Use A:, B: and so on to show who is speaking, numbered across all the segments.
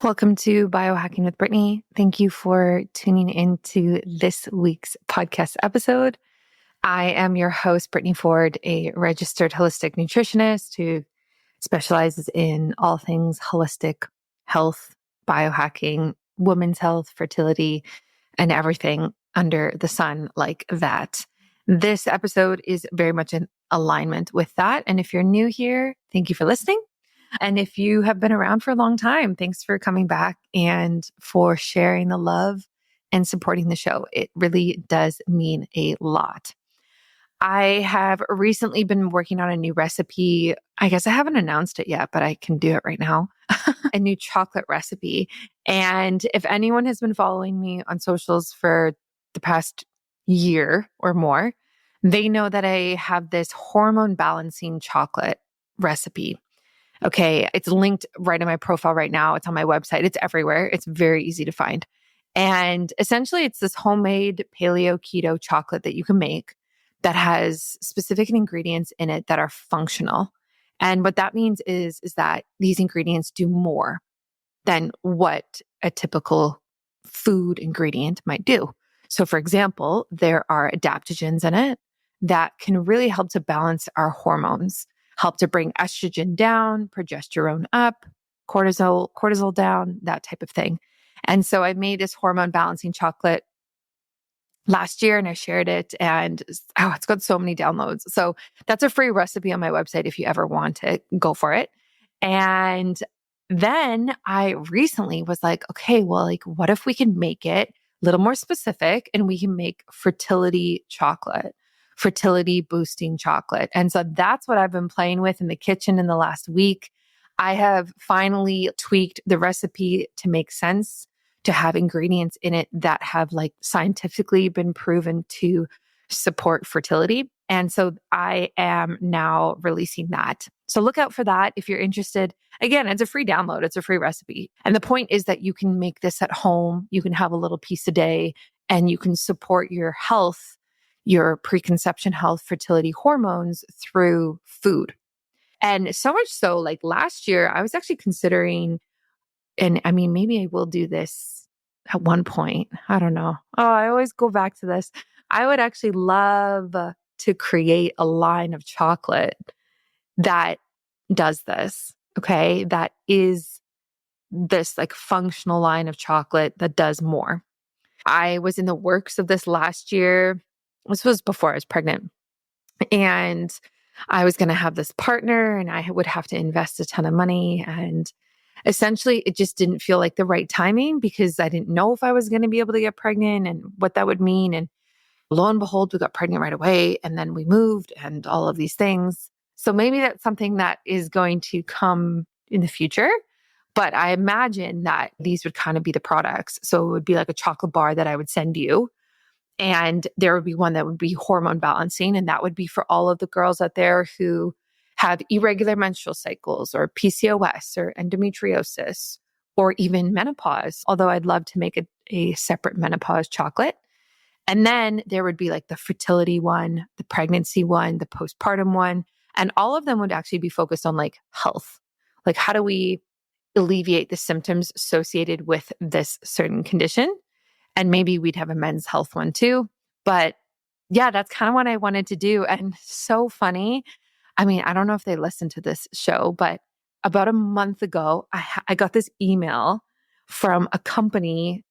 A: Welcome to Biohacking with Brittany. Thank you for tuning into this week's podcast episode. I am your host, Brittany Ford, a registered holistic nutritionist who specializes in all things holistic health, biohacking, women's health, fertility, and everything under the sun like that. This episode is very much in alignment with that. And if you're new here, thank you for listening. And if you have been around for a long time, thanks for coming back and for sharing the love and supporting the show. It really does mean a lot. I have recently been working on a new recipe. I guess I haven't announced it yet, but I can do it right now. A new chocolate recipe. And if anyone has been following me on socials for the past year or more, they know that I have this hormone balancing chocolate recipe. Okay, it's linked right in my profile right now. It's on my website. It's everywhere. It's very easy to find. And essentially, it's this homemade paleo keto chocolate that you can make that has specific ingredients in it that are functional. And what that means is that these ingredients do more than what a typical food ingredient might do. So, for example, there are adaptogens in it that can really help to balance our hormones, help to bring estrogen down, progesterone up, cortisol down, that type of thing. And so I made this hormone balancing chocolate last year and I shared it, and it's got so many downloads. So that's a free recipe on my website. If you ever want it, go for it. And then I recently was like, okay, well, like, what if we can make it a little more specific and we can make fertility chocolate, fertility boosting chocolate. And so that's what I've been playing with in the kitchen in the last week. I have finally tweaked the recipe to make sense, to have ingredients in it that have like scientifically been proven to support fertility. And so I am now releasing that. So look out for that if you're interested. Again, it's a free download. It's a free recipe. And the point is that you can make this at home. You can have a little piece a day and you can support your health, your preconception health, fertility hormones through food. And so much so, like last year, I was actually considering, and I mean, maybe I will do this at one point. I don't know. Oh, I always go back to this. I would actually love to create a line of chocolate that does this. Okay. That is this like functional line of chocolate that does more. I was in the works of this last year. This was before I was pregnant. And I was going to have this partner and I would have to invest a ton of money. And essentially, it just didn't feel like the right timing because I didn't know if I was going to be able to get pregnant and what that would mean. And lo and behold, we got pregnant right away. And then we moved and all of these things. So maybe that's something that is going to come in the future. But I imagine that these would kind of be the products. So it would be like a chocolate bar that I would send you. And there would be one that would be hormone balancing. And that would be for all of the girls out there who have irregular menstrual cycles or PCOS or endometriosis or even menopause. Although I'd love to make a separate menopause chocolate. And then there would be like the fertility one, the pregnancy one, the postpartum one. And all of them would actually be focused on like health. Like, how do we alleviate the symptoms associated with this certain condition? And maybe we'd have a men's health one too. But yeah, that's kind of what I wanted to do. And so funny. I mean, I don't know if they listened to this show, but about a month ago, I got this email from a company,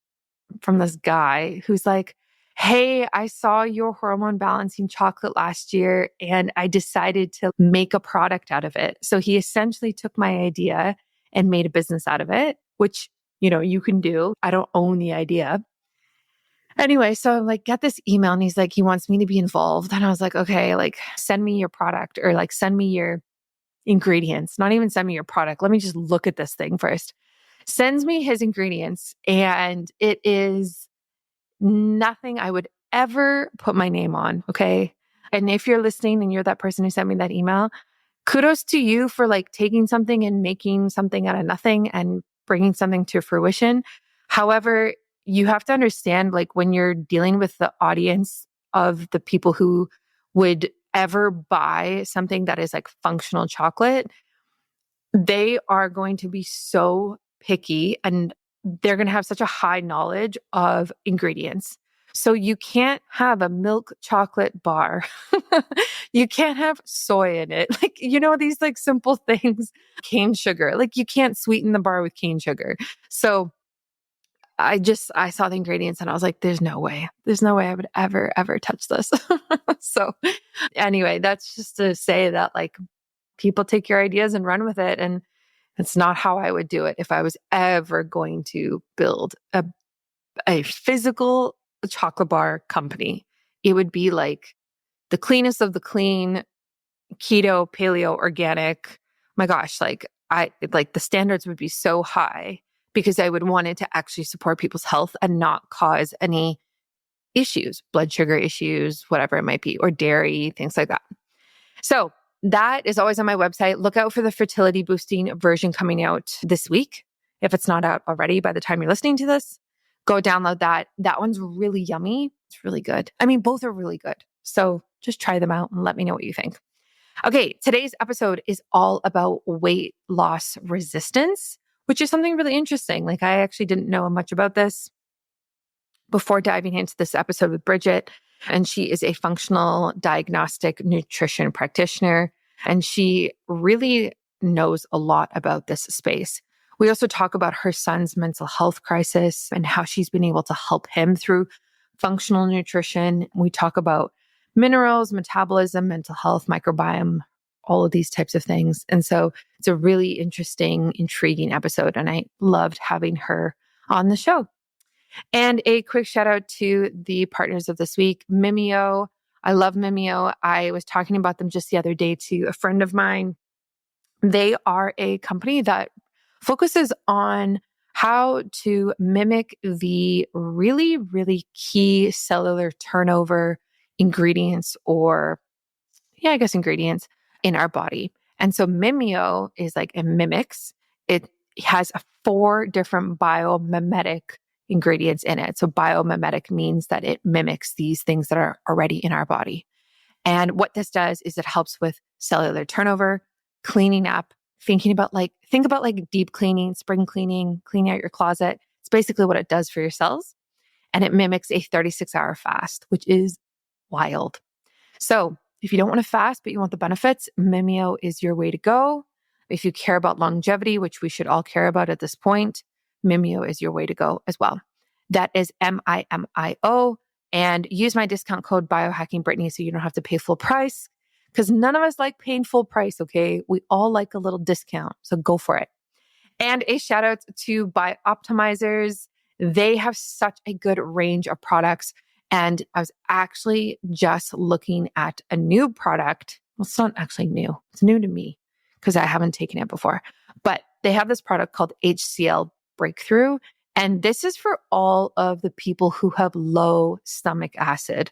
A: from this guy who's like, hey, I saw your hormone balancing chocolate last year and I decided to make a product out of it. So he essentially took my idea and made a business out of it, which, you can do. I don't own the idea. Anyway, so I like get this email and he's like, he wants me to be involved. And I was like, okay, like send me your product or like send me your ingredients, not even send me your product. Let me just look at this thing first. Sends me his ingredients and it is nothing I would ever put my name on. Okay. And if you're listening and you're that person who sent me that email, kudos to you for like taking something and making something out of nothing and bringing something to fruition. However, you have to understand, like when you're dealing with the audience of the people who would ever buy something that is like functional chocolate, they are going to be so picky and they're going to have such a high knowledge of ingredients. So you can't have a milk chocolate bar. You can't have soy in it. Like, these like simple things, cane sugar, like you can't sweeten the bar with cane sugar. So I saw the ingredients and I was like, there's no way I would ever touch this. So anyway, that's just to say that like people take your ideas and run with it. And it's not how I would do it if I was ever going to build a physical chocolate bar company. It would be like the cleanest of the clean, keto, paleo, organic. My gosh, like the standards would be so high because I would want it to actually support people's health and not cause any issues, blood sugar issues, whatever it might be, or dairy, things like that. So that is always on my website. Look out for the fertility boosting version coming out this week. If it's not out already by the time you're listening to this, go download that. That one's really yummy. It's really good. I mean, both are really good. So just try them out and let me know what you think. Okay, today's episode is all about weight loss resistance, which is something really interesting. Like I actually didn't know much about this before diving into this episode with Bridget. And she is a functional diagnostic nutrition practitioner. And she really knows a lot about this space. We also talk about her son's mental health crisis and how she's been able to help him through functional nutrition. We talk about minerals, metabolism, mental health, microbiome, all of these types of things. And so it's a really interesting, intriguing episode. And I loved having her on the show. And a quick shout out to the partners of this week, Mimeo. I love Mimeo. I was talking about them just the other day to a friend of mine. They are a company that focuses on how to mimic the really, really key cellular turnover ingredients ingredients in our body. And so Mimeo is like a mimics. It has 4 different biomimetic ingredients in it. So biomimetic means that it mimics these things that are already in our body. And what this does is it helps with cellular turnover, cleaning up, think about like deep cleaning, spring cleaning, cleaning out your closet. It's basically what it does for your cells. And it mimics a 36-hour fast, which is wild. So if you don't want to fast, but you want the benefits, Mimeo is your way to go. If you care about longevity, which we should all care about at this point, Mimeo is your way to go as well. That is MIMIO. And use my discount code biohacking Brittany so you don't have to pay full price, because none of us like paying full price, okay? We all like a little discount, so go for it. And a shout out to Bioptimizers. They have such a good range of products. And I was actually just looking at a new product. Well, it's not actually new. It's new to me because I haven't taken it before. But they have this product called HCl Breakthrough. And this is for all of the people who have low stomach acid.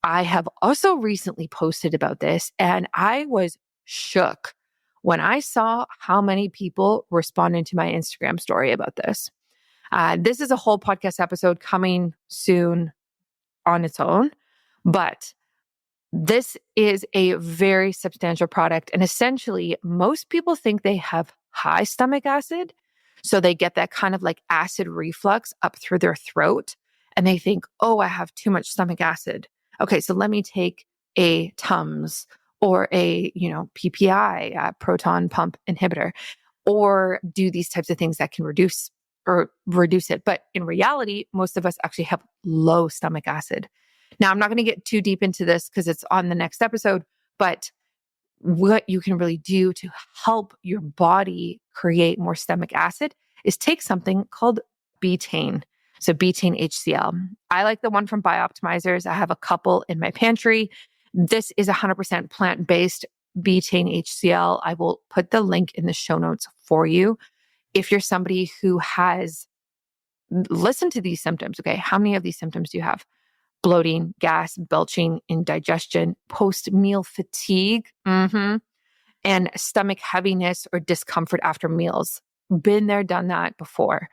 A: I have also recently posted about this, and I was shook when I saw how many people responded to my Instagram story about this. This is a whole podcast episode coming soon on its own, but this is a very substantial product. And essentially, most people think they have high stomach acid. So they get that kind of like acid reflux up through their throat. And they think, oh, I have too much stomach acid. Okay, so let me take a Tums or a, PPI, proton pump inhibitor, or do these types of things that can reduce it. But in reality, most of us actually have low stomach acid. Now, I'm not going to get too deep into this because it's on the next episode, but what you can really do to help your body create more stomach acid is take something called betaine. So betaine HCl. I like the one from Bioptimizers. I have a couple in my pantry. This is 100% plant-based betaine HCl. I will put the link in the show notes for you. If you're somebody who has listened to these symptoms, okay, how many of these symptoms do you have? Bloating, gas, belching, indigestion, post-meal fatigue, and stomach heaviness or discomfort after meals. Been there, done that before.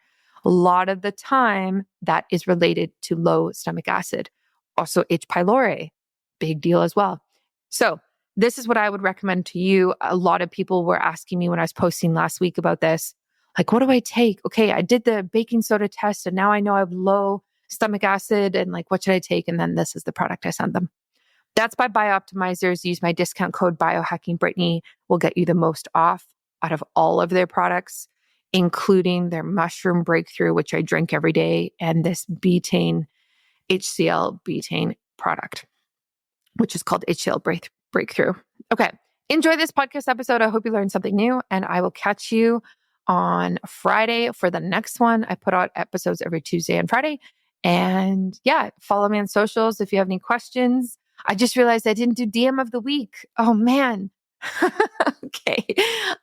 A: A lot of the time, that is related to low stomach acid. Also, H. pylori, big deal as well. So this is what I would recommend to you. A lot of people were asking me when I was posting last week about this. Like, what do I take? Okay, I did the baking soda test and now I know I have low stomach acid and like, what should I take? And then this is the product I send them. That's by Bioptimizers. Use my discount code biohacking Brittany will get you the most off out of all of their products, including their mushroom breakthrough, which I drink every day, and this betaine, HCl betaine product, which is called HCl breakthrough. Okay. Enjoy this podcast episode. I hope you learned something new, and I will catch you on Friday for the next one. I put out episodes every Tuesday and Friday. And yeah, follow me on socials if you have any questions. I just realized I didn't do DM of the week. Oh man. Okay.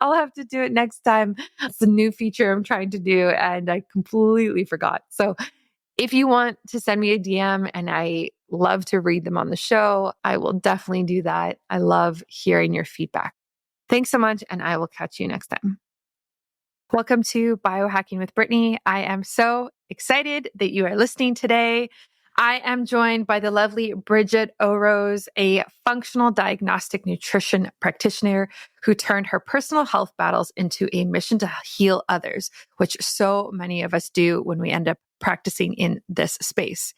A: I'll have to do it next time. It's a new feature I'm trying to do and I completely forgot. So if you want to send me a DM, and I love to read them on the show, I will definitely do that. I love hearing your feedback. Thanks so much, and I will catch you next time. Welcome to Biohacking with Brittany. I am so excited that you are listening today. I am joined by the lovely Bridget Orosz, a functional diagnostic nutrition practitioner who turned her personal health battles into a mission to heal others, which so many of us do when we end up practicing in this space.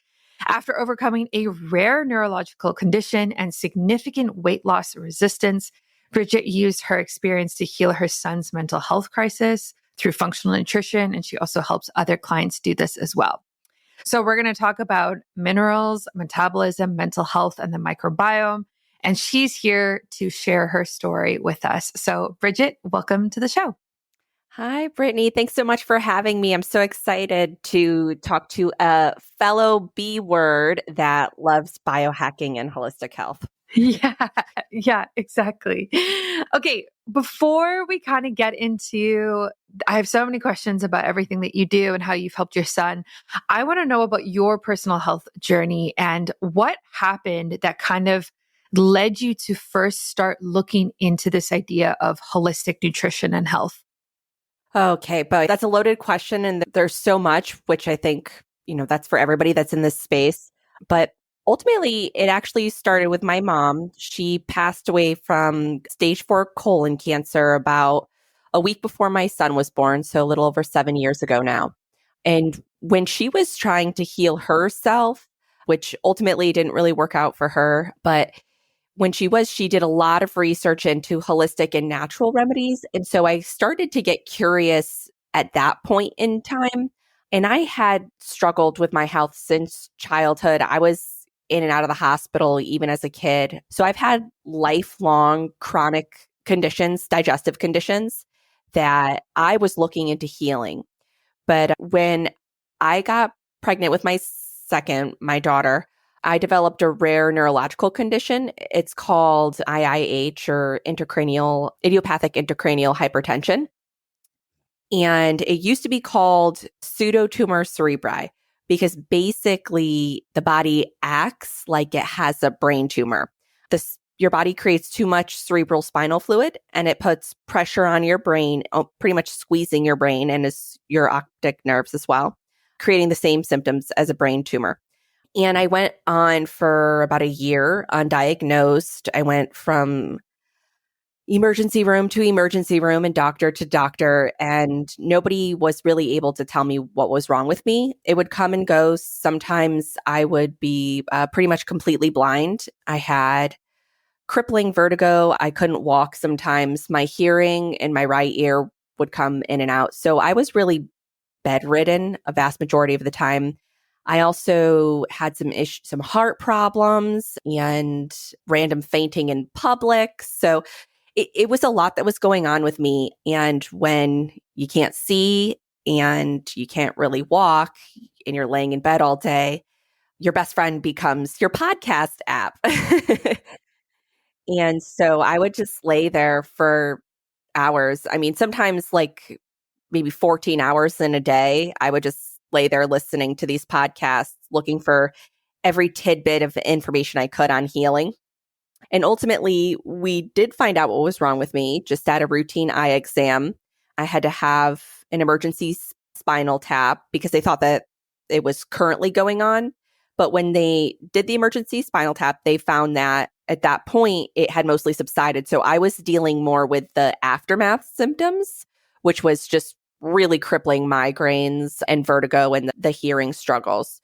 A: After overcoming a rare neurological condition and significant weight loss resistance, Bridget used her experience to heal her son's mental health crisis through functional nutrition, and she also helps other clients do this as well. So we're going to talk about minerals, metabolism, mental health, and the microbiome. And she's here to share her story with us. So Bridget, welcome to the show.
B: Hi, Brittany. Thanks so much for having me. I'm so excited to talk to a fellow B word that loves biohacking and holistic health.
A: Yeah, exactly. Okay, before we kind of get into, I have so many questions about everything that you do and how you've helped your son. I want to know about your personal health journey and what happened that kind of led you to first start looking into this idea of holistic nutrition and health.
B: Okay, but that's a loaded question. And there's so much, which I think, that's for everybody that's in this space. But ultimately, it actually started with my mom. She passed away from stage 4 colon cancer about a week before my son was born. So a little over 7 years ago now. And when she was trying to heal herself, which ultimately didn't really work out for her, but she did a lot of research into holistic and natural remedies. And so I started to get curious at that point in time. And I had struggled with my health since childhood. I was in and out of the hospital even as a kid. So I've had lifelong chronic conditions, digestive conditions that I was looking into healing. But when I got pregnant with my daughter, I developed a rare neurological condition. It's called IIH, or idiopathic intracranial hypertension. And it used to be called pseudotumor cerebri because basically the body acts like it has a brain tumor. Your body creates too much cerebral spinal fluid and it puts pressure on your brain, pretty much squeezing your brain and your optic nerves as well, creating the same symptoms as a brain tumor. And I went on for about a year undiagnosed. I went from emergency room to emergency room and doctor to doctor, and nobody was really able to tell me what was wrong with me. It would come and go. Sometimes I would be pretty much completely blind. I had crippling vertigo. I couldn't walk sometimes. My hearing in my right ear would come in and out. So I was really bedridden a vast majority of the time. I also had some heart problems and random fainting in public. So it was a lot that was going on with me. And when you can't see and you can't really walk and you're laying in bed all day, your best friend becomes your podcast app. And so I would just lay there for hours. I mean, sometimes like maybe 14 hours in a day, I would just lay there listening to these podcasts, looking for every tidbit of information I could on healing. And ultimately, we did find out what was wrong with me just at a routine eye exam. I had to have an emergency spinal tap because they thought that it was currently going on. But when they did the emergency spinal tap, they found that at that point, it had mostly subsided. So I was dealing more with the aftermath symptoms, which was just really crippling migraines and vertigo and the hearing struggles.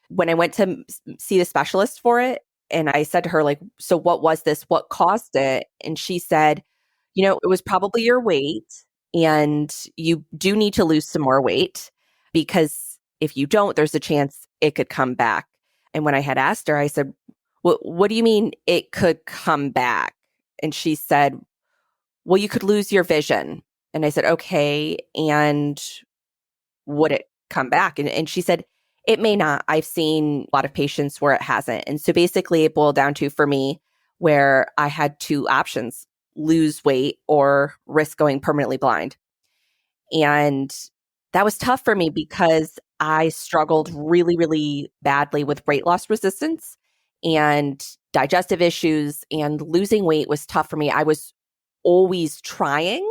B: When I went to see the specialist for it, and I said to her, like, so what was this? What caused it? And she said, it was probably your weight, and you do need to lose some more weight, because if you don't, there's a chance it could come back. And when I had asked her, I said, what do you mean it could come back? And she said, well, you could lose your vision. And I said, okay. And would it come back? And she said, it may not. I've seen a lot of patients where it hasn't. And so basically it boiled down to, for me, where I had two options: lose weight or risk going permanently blind. And that was tough for me because I struggled really, really badly with weight loss resistance and digestive issues, and losing weight was tough for me. I was always trying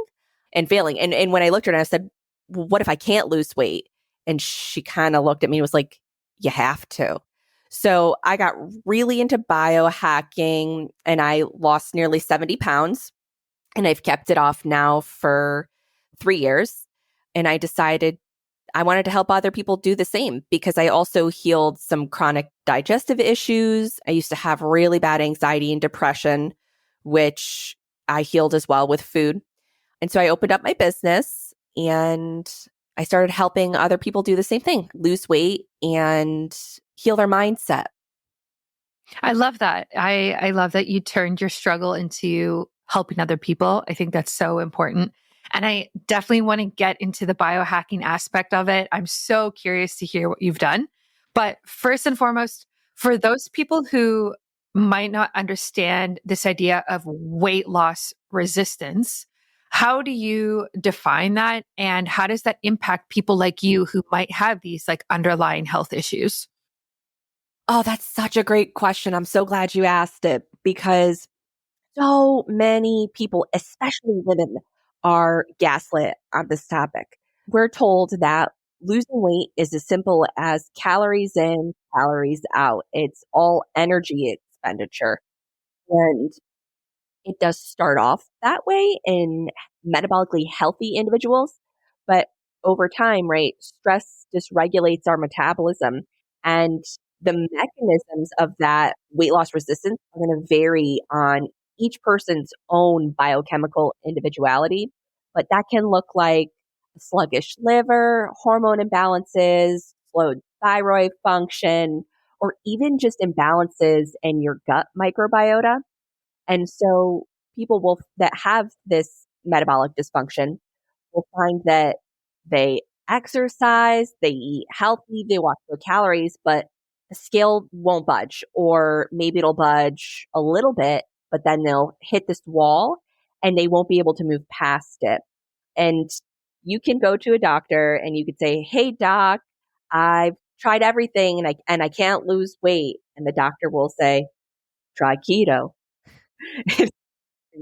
B: and failing. And when I looked at her and I said, well, what if I can't lose weight? And she kind of looked at me and was like, you have to. So I got really into biohacking and I lost nearly 70 pounds, and I've kept it off now for 3 years. And I decided I wanted to help other people do the same, because I also healed some chronic digestive issues. I used to have really bad anxiety and depression, which I healed as well with food. And so I opened up my business and I started helping other people do the same thing: lose weight and heal their mindset.
A: I love that. I love that you turned your struggle into helping other people. I think that's so important. And I definitely want to get into the biohacking aspect of it. I'm so curious to hear what you've done. But first and foremost, for those people who might not understand this idea of weight loss resistance, how do you define that? And how does that impact people like you who might have these like underlying health issues?
B: Oh, that's such a great question. I'm so glad you asked it, because so many people, especially women, are gaslit on this topic. We're told that losing weight is as simple as calories in, calories out. It's all energy expenditure. And it does start off that way in metabolically healthy individuals, but over time, right, stress dysregulates our metabolism, and the mechanisms of that weight loss resistance are going to vary on each person's own biochemical individuality. But that can look like a sluggish liver, hormone imbalances, slowed thyroid function, or even just imbalances in your gut microbiota. And so people that have this metabolic dysfunction will find that they exercise, they eat healthy, they watch their calories, but the scale won't budge, or maybe it'll budge a little bit, but then they'll hit this wall and they won't be able to move past it. And you can go to a doctor and you could say, "Hey doc, I've tried everything and I can't lose weight." And the doctor will say, "Try keto."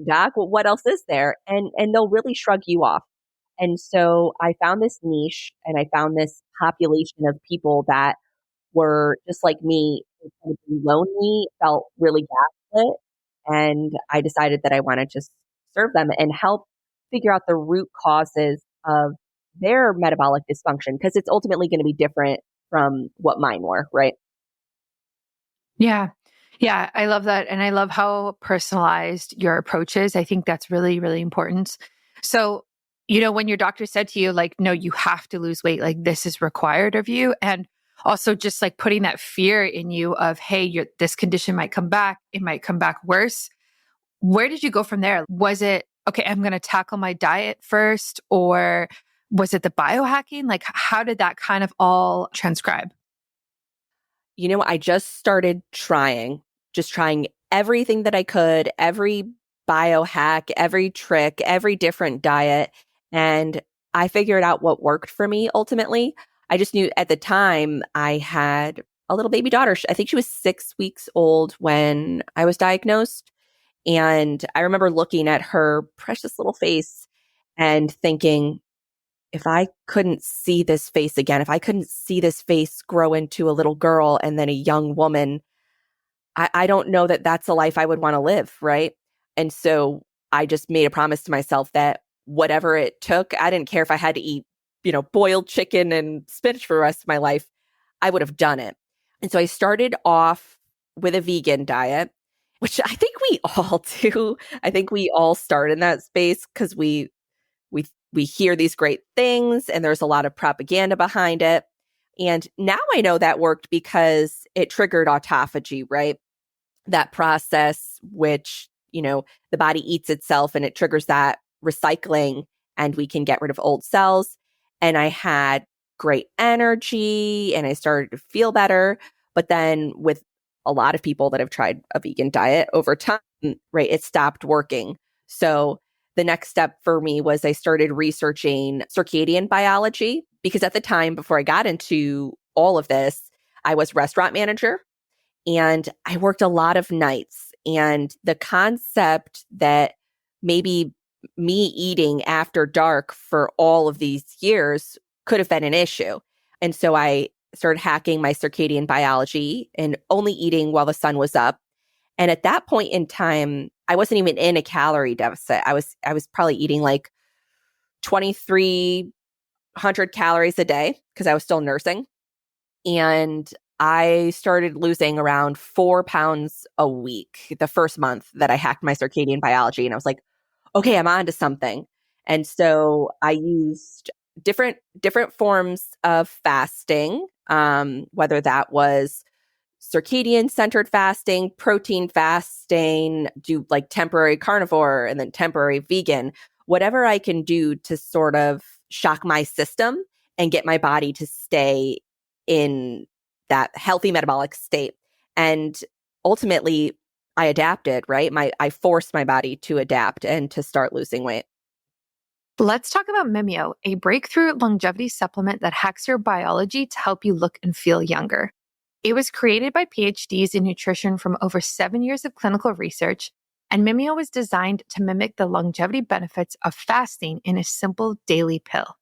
B: Doc, well, what else is there? And they'll really shrug you off. And so I found this niche and I found this population of people that were just like me, incredibly lonely, felt really gaslit. And I decided that I wanted to serve them and help figure out the root causes of their metabolic dysfunction, because it's ultimately going to be different from what mine were, right?
A: Yeah. Yeah. I love that. And I love how personalized your approach is. I think that's really, really important. So, when your doctor said to you, like, no, you have to lose weight, like this is required of you. And also just like putting that fear in you of, hey, this condition might come back. It might come back worse. Where did you go from there? Was it, okay, I'm going to tackle my diet first? Or was it the biohacking? Like, how did that kind of all transcribe?
B: I just started just trying everything that I could, every biohack, every trick, every different diet. And I figured out what worked for me ultimately. I just knew at the time I had a little baby daughter. I think she was 6 weeks old when I was diagnosed. And I remember looking at her precious little face and thinking, if I couldn't see this face again, if I couldn't see this face grow into a little girl and then a young woman, I don't know that that's a life I would want to live, right? And so I just made a promise to myself that whatever it took, I didn't care if I had to eat boiled chicken and spinach for the rest of my life, I would have done it. And so I started off with a vegan diet, which I think we all do. I think we all start in that space because we hear these great things and there's a lot of propaganda behind it. And now I know that worked because it triggered autophagy, right? That process, which, the body eats itself and it triggers that recycling and we can get rid of old cells. And I had great energy and I started to feel better. But then with a lot of people that have tried a vegan diet over time, right, it stopped working. So the next step for me was I started researching circadian biology because at the time, before I got into all of this, I was restaurant manager and I worked a lot of nights. And the concept that maybe me eating after dark for all of these years could have been an issue. And so I started hacking my circadian biology and only eating while the sun was up. And at that point in time, I wasn't even in a calorie deficit. I was probably eating like 2,300 calories a day because I was still nursing. And I started losing around 4 pounds a week the first month that I hacked my circadian biology. And I was like, okay, I'm on to something. And so I used different forms of fasting, whether that was circadian centered fasting, protein fasting, do like temporary carnivore and then temporary vegan, whatever I can do to sort of shock my system and get my body to stay in that healthy metabolic state. And ultimately, I adapted, right? I forced my body to adapt and to start losing weight.
A: Let's talk about Mimeo, a breakthrough longevity supplement that hacks your biology to help you look and feel younger. It was created by PhDs in nutrition from over 7 years of clinical research, and Mimeo was designed to mimic the longevity benefits of fasting in a simple daily pill.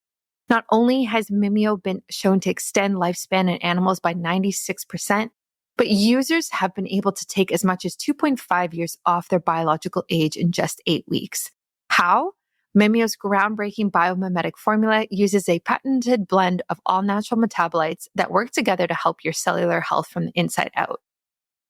A: Not only has Mimeo been shown to extend lifespan in animals by 96%, but users have been able to take as much as 2.5 years off their biological age in just 8 weeks. How? Mimeo's groundbreaking biomimetic formula uses a patented blend of all natural metabolites that work together to help your cellular health from the inside out.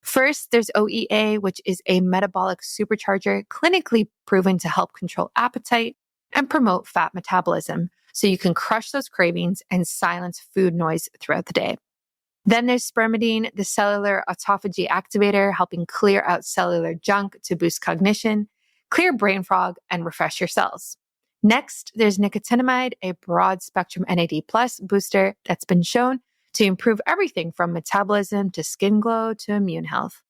A: First, there's OEA, which is a metabolic supercharger clinically proven to help control appetite and promote fat metabolism, so you can crush those cravings and silence food noise throughout the day. Then there's spermidine, the cellular autophagy activator, helping clear out cellular junk to boost cognition, clear brain fog, and refresh your cells. Next, there's nicotinamide, a broad spectrum NAD+ booster that's been shown to improve everything from metabolism to skin glow to immune health.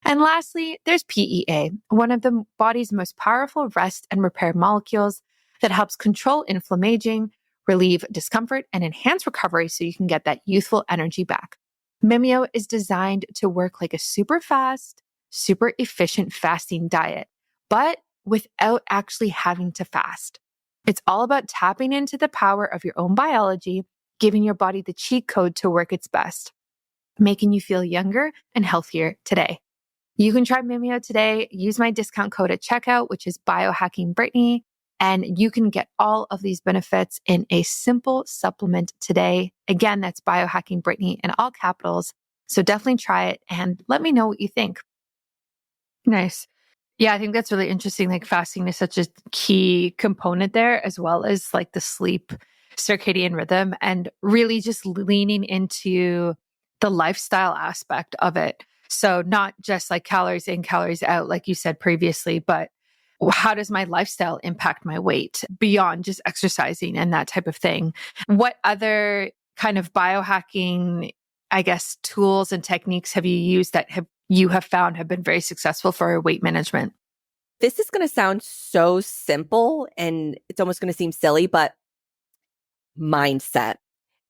A: And lastly, there's PEA, one of the body's most powerful rest and repair molecules that helps control inflammation, relieve discomfort, and enhance recovery so you can get that youthful energy back. Mimeo is designed to work like a super fast, super efficient fasting diet, but without actually having to fast. It's all about tapping into the power of your own biology, giving your body the cheat code to work its best, making you feel younger and healthier today. You can try Mimeo today. Use my discount code at checkout, which is biohacking and you can get all of these benefits in a simple supplement today. Again, that's biohacking in all capitals. So definitely try it and let me know what you think. Nice. Yeah, I think that's really interesting. Like fasting is such a key component there, as well as like the sleep circadian rhythm and really just leaning into the lifestyle aspect of it. So not just like calories in, calories out, like you said previously, but how does my lifestyle impact my weight beyond just exercising and that type of thing? What other kind of biohacking, I guess, tools and techniques have you used that you have found have been very successful for weight management?
B: This is going to sound so simple and it's almost going to seem silly, but mindset.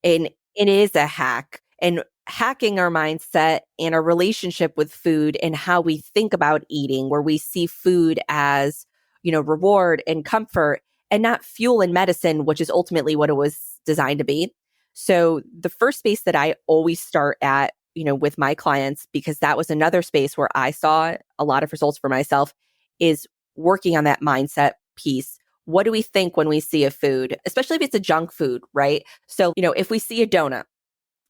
B: And it is a hack. And hacking our mindset and our relationship with food and how we think about eating, where we see food as, reward and comfort and not fuel and medicine, which is ultimately what it was designed to be. So the first space that I always start at, with my clients, because that was another space where I saw a lot of results for myself, is working on that mindset piece, what do we think when we see a food, especially if it's a junk food, right? So, if we see a donut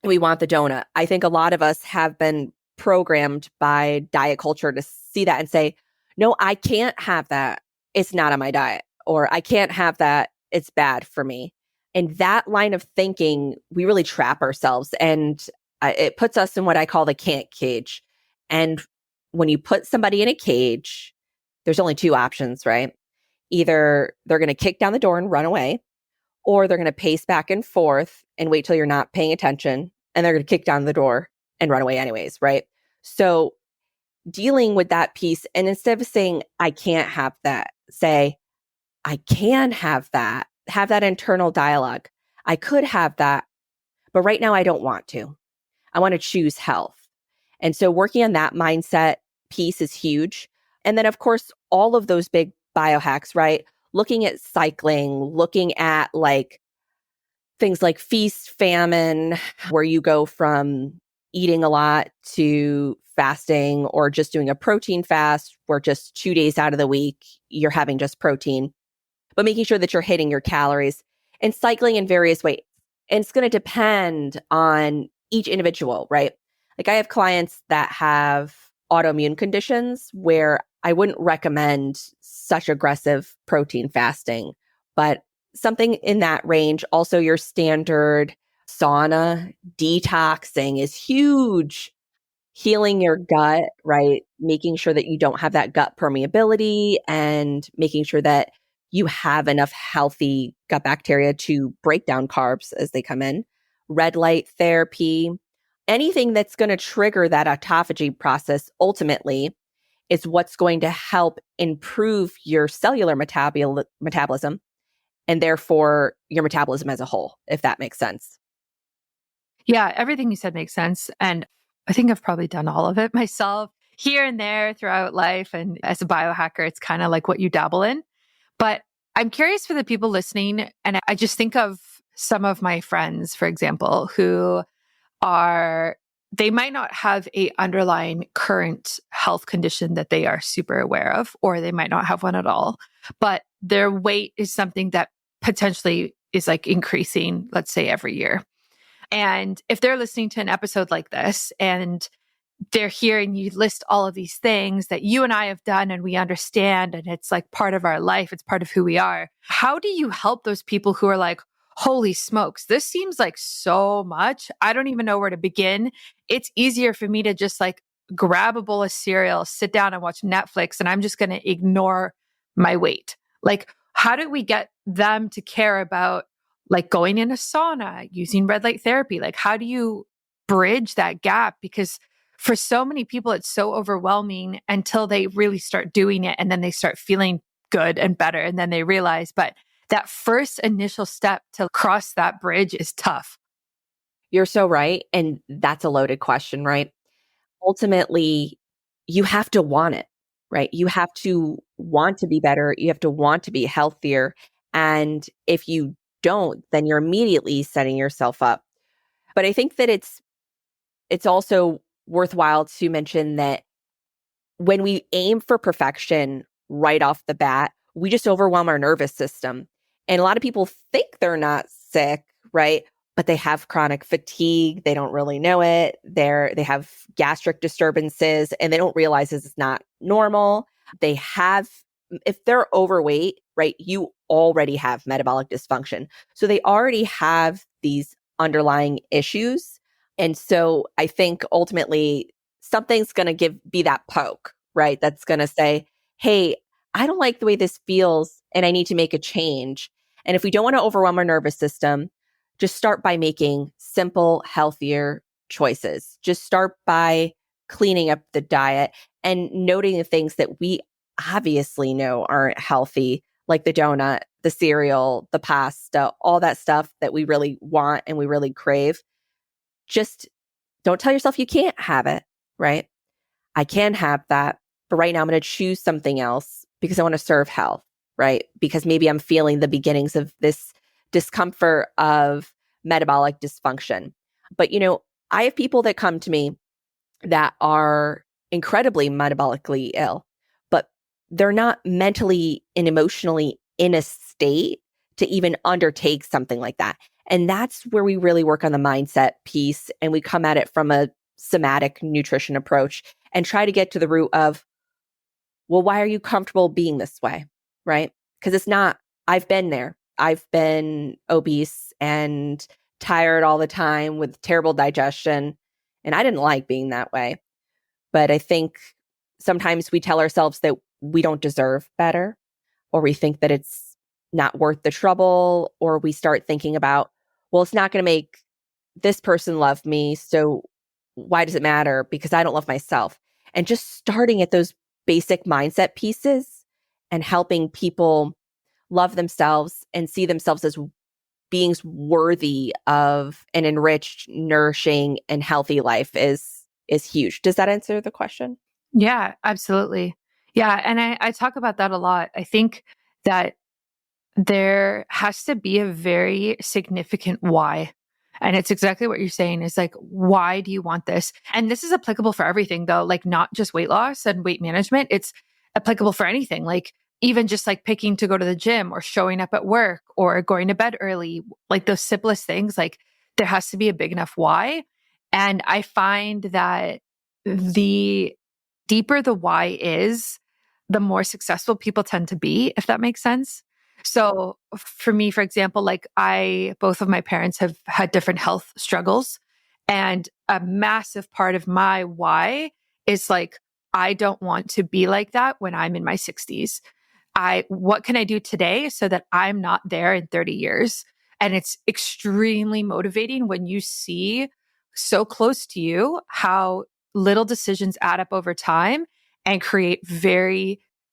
B: and we want the donut, I think a lot of us have been programmed by diet culture to see that and say, no, I can't have that. It's not on my diet. Or I can't have that. It's bad for me. And that line of thinking, we really trap ourselves. And it puts us in what I call the can't cage. And when you put somebody in a cage, there's only two options, right? Either they're going to kick down the door and run away, or they're going to pace back and forth and wait till you're not paying attention, and they're going to kick down the door and run away anyways, right? So dealing with that piece, and instead of saying, I can't have that, say, I can have that internal dialogue. I could have that, but right now I don't want to. I want to choose health. And so working on that mindset piece is huge. And then, of course, all of those big biohacks, right? Looking at cycling, looking at things like feast famine, where you go from eating a lot to fasting, or just doing a protein fast where just 2 days out of the week, you're having just protein, but making sure that you're hitting your calories and cycling in various ways. And it's going to depend on each individual, right? Like I have clients that have autoimmune conditions where I wouldn't recommend such aggressive protein fasting, but something in that range. Also, your standard sauna detoxing is huge. Healing your gut, right? Making sure that you don't have that gut permeability and making sure that you have enough healthy gut bacteria to break down carbs as they come in. Red light therapy, anything that's going to trigger that autophagy process ultimately is what's going to help improve your cellular metabolism and therefore your metabolism as a whole, if that makes sense.
A: Yeah, everything you said makes sense. And I think I've probably done all of it myself here and there throughout life. And as a biohacker, it's kind of like what you dabble in. But I'm curious for the people listening. And I just think of some of my friends, for example, who they might not have a underlying current health condition that they are super aware of, or they might not have one at all, but their weight is something that potentially is increasing, let's say every year. And if they're listening to an episode like this and they're hearing you list all of these things that you and I have done and we understand, and it's part of our life, it's part of who we are. How do you help those people who are like, holy smokes, this seems like so much. I don't even know where to begin. It's easier for me to just grab a bowl of cereal, sit down and watch Netflix, and I'm just going to ignore my weight. How do we get them to care about going in a sauna, using red light therapy? How do you bridge that gap? Because for so many people, it's so overwhelming until they really start doing it. And then they start feeling good and better. And then they realize, but that first initial step to cross that bridge is tough.
B: You're so right. And that's a loaded question, right? Ultimately, you have to want it, right? You have to want to be better. You have to want to be healthier. And if you don't, then you're immediately setting yourself up. But I think that it's also worthwhile to mention that when we aim for perfection right off the bat, we just overwhelm our nervous system. And a lot of people think they're not sick, right? But they have chronic fatigue. They don't really know it. They have gastric disturbances and they don't realize this is not normal. If they're overweight, right, you already have metabolic dysfunction. So they already have these underlying issues. And so I think ultimately something's going to be that poke, right? That's going to say, hey, I don't like the way this feels and I need to make a change. And if we don't want to overwhelm our nervous system, just start by making simple, healthier choices. Just start by cleaning up the diet and noting the things that we obviously know aren't healthy, like the donut, the cereal, the pasta, all that stuff that we really want and we really crave. Just don't tell yourself you can't have it, right? I can have that, but right now I'm going to choose something else because I want to serve health, right? Because maybe I'm feeling the beginnings of this discomfort of metabolic dysfunction. But, I have people that come to me that are incredibly metabolically ill, but they're not mentally and emotionally in a state to even undertake something like that. And that's where we really work on the mindset piece. And we come at it from a somatic nutrition approach and try to get to the root of, well, why are you comfortable being this way? Right? Because it's not, I've been there. I've been obese and tired all the time with terrible digestion. And I didn't like being that way. But I think sometimes we tell ourselves that we don't deserve better, or we think that it's not worth the trouble, or we start thinking about, well, it's not going to make this person love me. So why does it matter? Because I don't love myself. And just starting at those basic mindset pieces and helping people love themselves and see themselves as beings worthy of an enriched, nourishing, and healthy life is huge. Does that answer the question?
A: Yeah, absolutely. Yeah. And I talk about that a lot. I think that there has to be a very significant why. And it's exactly what you're saying is like, why do you want this? And this is applicable for everything though, like not just weight loss and weight management. It's applicable for anything, like even just like picking to go to the gym or showing up at work or going to bed early, like those simplest things, like there has to be a big enough why. And I find that the deeper the why is, the more successful people tend to be, if that makes sense. So for me, for example, like both of my parents have had different health struggles. And a massive part of my why is like, I don't want to be like that when I'm in my 60s. What can I do today so that I'm not there in 30 years? And it's extremely motivating when you see so close to you how little decisions add up over time and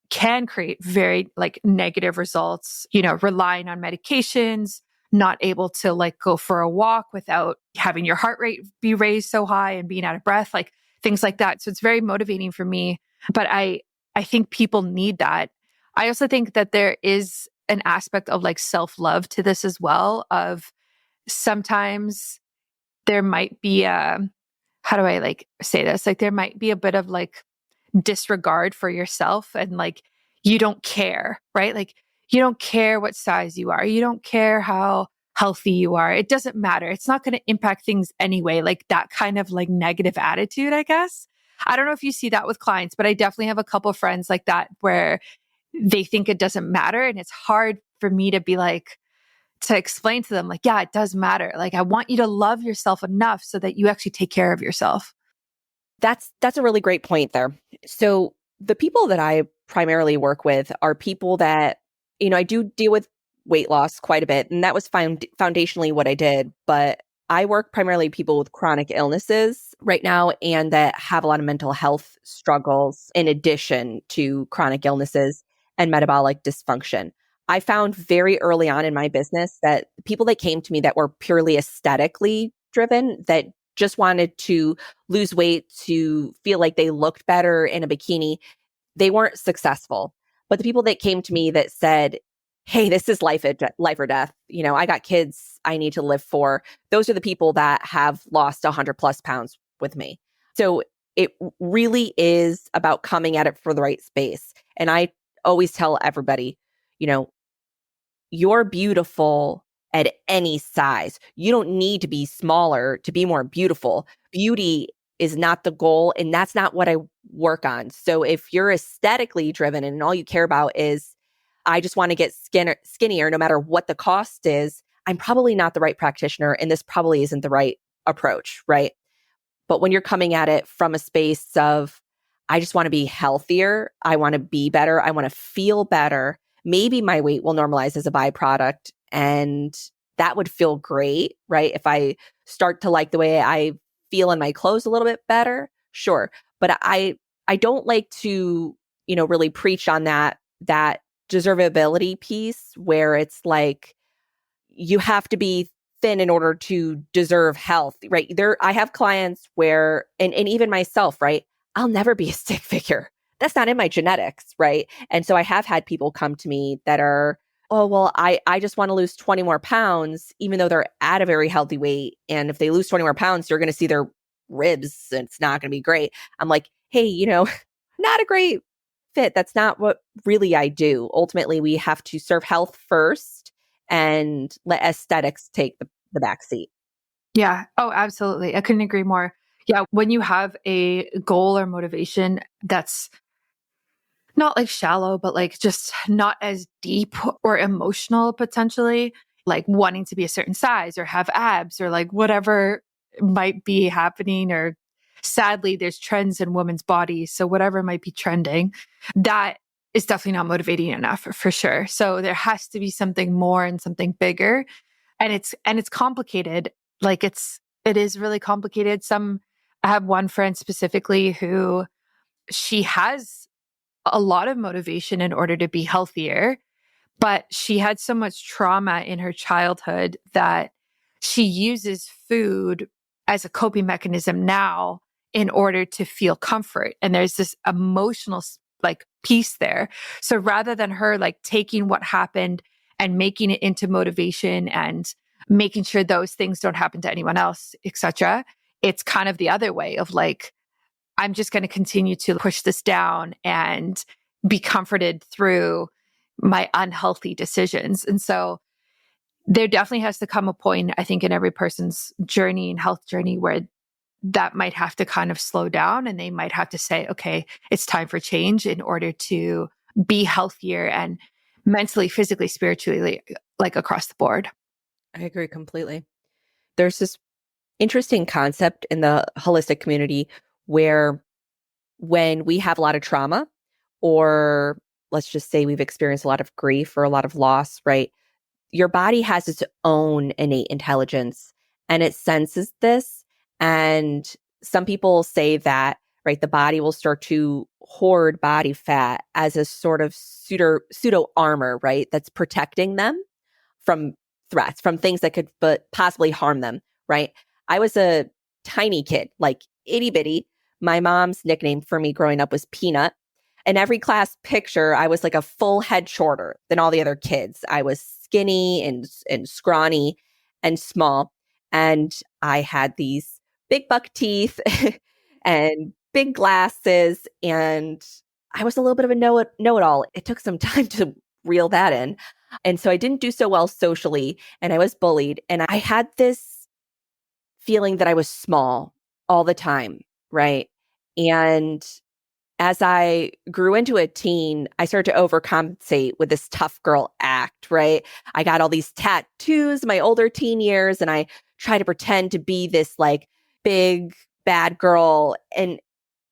A: can create very like negative results, relying on medications, not able to like go for a walk without having your heart rate be raised so high and being out of breath, like things like that. So it's very motivating for me, but I think people need that. I also think that there is an aspect of like self-love to this as well, of sometimes there might be how do I like say this? Like there might be a bit of like disregard for yourself and like you don't care, right? Like you don't care what size you are. You don't care how healthy you are. It doesn't matter. It's not going to impact things anyway. Like that kind of like negative attitude, I guess. I don't know if you see that with clients, but I definitely have a couple of friends like that where they think it doesn't matter. And it's hard for me to be like, to explain to them, like, yeah, it does matter. Like, I want you to love yourself enough so that you actually take care of yourself.
B: That's a really great point there. So the people that I primarily work with are people that, I do deal with weight loss quite a bit, and that was foundationally what I did. But I work primarily with people with chronic illnesses right now and that have a lot of mental health struggles in addition to chronic illnesses and metabolic dysfunction. I found very early on in my business that people that came to me that were purely aesthetically driven, that just wanted to lose weight to feel like they looked better in a bikini, they weren't successful. But the people that came to me that said, hey, this is life or death. I got kids I need to live for. Those are the people that have lost 100 plus pounds with me. So it really is about coming at it for the right space. And I always tell everybody, you know, you're beautiful at any size. You don't need to be smaller to be more beautiful. Beauty is not the goal, and that's not what I work on. So if you're aesthetically driven and all you care about is, I just want to get skinnier no matter what the cost is, I'm probably not the right practitioner, and this probably isn't the right approach, right? But when you're coming at it from a space of, I just want to be healthier, I want to be better, I want to feel better, maybe my weight will normalize as a byproduct, and that would feel great, right? If I start to like the way I feel in my clothes a little bit better, sure. But I don't like to, really preach on that deservability piece where it's like you have to be thin in order to deserve health, right? I have clients where, and even myself, right? I'll never be a stick figure. That's not in my genetics, right? And so I have had people come to me that are, oh, well, I just want to lose 20 more pounds, even though they're at a very healthy weight. And if they lose 20 more pounds, you're going to see their ribs and it's not going to be great. I'm like, hey, not a great fit. That's not what really I do. Ultimately, we have to serve health first and let aesthetics take the back seat.
A: Yeah. Oh, absolutely. I couldn't agree more. Yeah. When you have a goal or motivation that's not like shallow, but like just not as deep or emotional potentially, like wanting to be a certain size or have abs or like whatever might be happening, or sadly, there's trends in women's bodies. So whatever might be trending, that is definitely not motivating enough for sure. So there has to be something more and something bigger. And it's complicated. Like it is really complicated. I have one friend specifically who she has a lot of motivation in order to be healthier, but she had so much trauma in her childhood that she uses food as a coping mechanism now in order to feel comfort. And there's this emotional like piece there. So rather than her like taking what happened and making it into motivation and making sure those things don't happen to anyone else, etc., it's kind of the other way of like, I'm just going to continue to push this down and be comforted through my unhealthy decisions. And so there definitely has to come a point, I think, in every person's journey and health journey where that might have to kind of slow down and they might have to say, okay, it's time for change in order to be healthier and mentally, physically, spiritually, like across the board.
B: I agree completely. There's this interesting concept in the holistic community where when we have a lot of trauma, or let's just say we've experienced a lot of grief or a lot of loss, right? Your body has its own innate intelligence and it senses this. And some people say that, right, the body will start to hoard body fat as a sort of pseudo armor, right? That's protecting them from threats, from things that could possibly harm them, right? I was a tiny kid, like itty bitty. My mom's nickname for me growing up was Peanut. In every class picture, I was like a full head shorter than all the other kids. I was skinny and scrawny and small. And I had these big buck teeth and big glasses. And I was a little bit of a know-it-all. It took some time to reel that in. And so I didn't do so well socially and I was bullied. And I had this feeling that I was small all the time, right? And as I grew into a teen, I started to overcompensate with this tough girl act, right? I got all these tattoos my older teen years and I tried to pretend to be this like big bad girl. And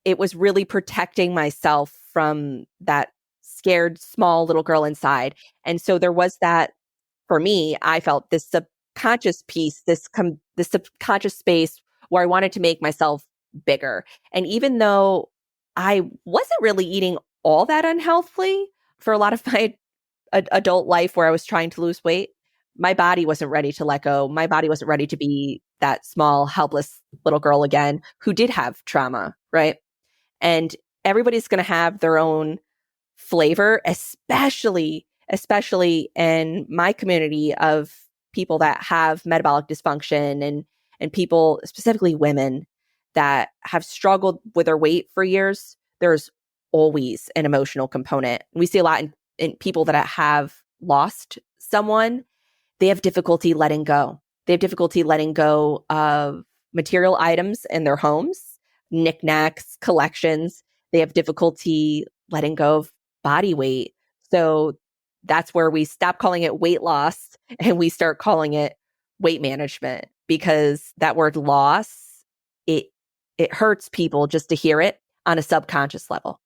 B: it was really protecting myself from that scared small little girl inside. And so there was that for me, I felt this subconscious piece, this subconscious space where I wanted to make myself bigger. And even though I wasn't really eating all that unhealthily for a lot of my adult life where I was trying to lose weight, my body wasn't ready to let go. My body wasn't ready to be that small, helpless little girl again who did have trauma, right? And everybody's going to have their own flavor, especially in my community of people that have metabolic dysfunction and people, specifically women, that have struggled with their weight for years. There's always an emotional component. We see a lot in people that have lost someone. They have difficulty letting go. They have difficulty letting go of material items in their homes, knickknacks, collections. They have difficulty letting go of body weight. So that's where we stop calling it weight loss and we start calling it weight management, because that word loss, it hurts people just to hear it on a subconscious level.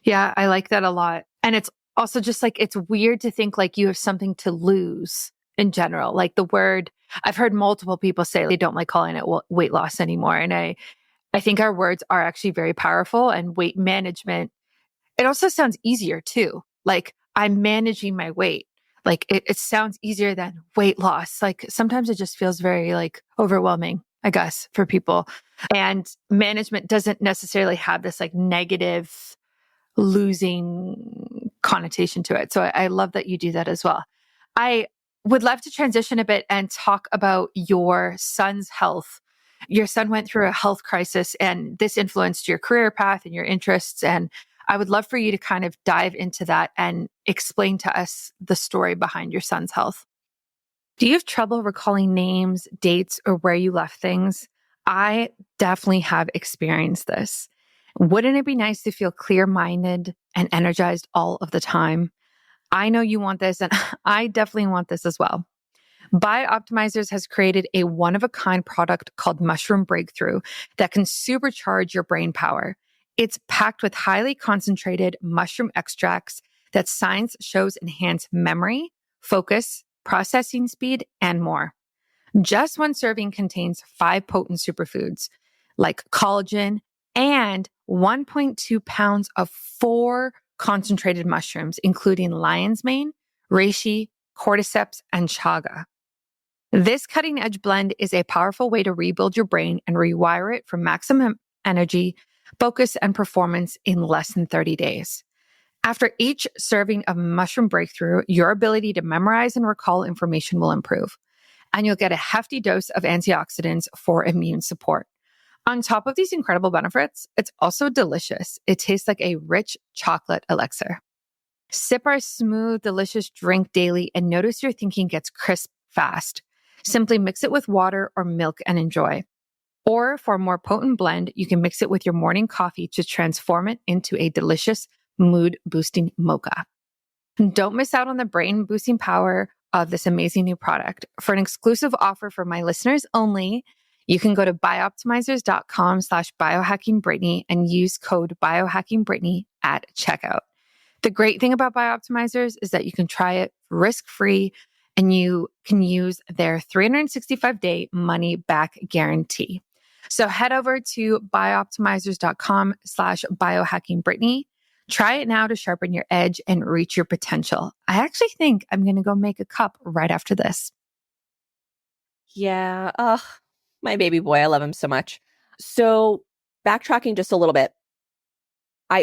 A: Yeah, I like that a lot. And it's also just like, it's weird to think like you have something to lose in general. Like the word, I've heard multiple people say they don't like calling it weight loss anymore. And I think our words are actually very powerful, and weight management, it also sounds easier too. Like I'm managing my weight. Like it sounds easier than weight loss. Like sometimes it just feels very like overwhelming, I guess, for people. And management doesn't necessarily have this like negative losing connotation to it. So I love that you do that as well. I would love to transition a bit and talk about your son's health. Your son went through a health crisis and this influenced your career path and your interests. And I would love for you to kind of dive into that and explain to us the story behind your son's health. Do you have trouble recalling names, dates, or where you left things? I definitely have experienced this. Wouldn't it be nice to feel clear-minded and energized all of the time? I know you want this, and I definitely want this as well. Bioptimizers has created a one-of-a-kind product called Mushroom Breakthrough that can supercharge your brain power. It's packed with highly concentrated mushroom extracts that science shows enhance memory, focus, processing speed, and more. Just one serving contains 5 potent superfoods like collagen and 1.2 pounds of 4 concentrated mushrooms, including lion's mane, reishi, cordyceps, and chaga. This cutting edge blend is a powerful way to rebuild your brain and rewire it for maximum energy, focus, and performance in less than 30 days. After each serving of Mushroom Breakthrough, your ability to memorize and recall information will improve, and you'll get a hefty dose of antioxidants for immune support. On top of these incredible benefits, it's also delicious. It tastes like a rich chocolate elixir. Sip our smooth, delicious drink daily and notice your thinking gets crisp fast. Simply mix it with water or milk and enjoy. Or for a more potent blend, you can mix it with your morning coffee to transform it into a delicious mood-boosting mocha. Don't miss out on the brain-boosting power of this amazing new product. For an exclusive offer for my listeners only, you can go to bioptimizers.com/biohackingbrittany and use code biohackingbrittany at checkout. The great thing about Bioptimizers is that you can try it risk-free and you can use their 365-day money-back guarantee. So head over to bioptimizers.com/biohackingbrittany. Try it now to sharpen your edge and reach your potential. I actually think I'm going to go make a cup right after this.
B: Yeah. My baby boy. I love him so much. So backtracking just a little bit,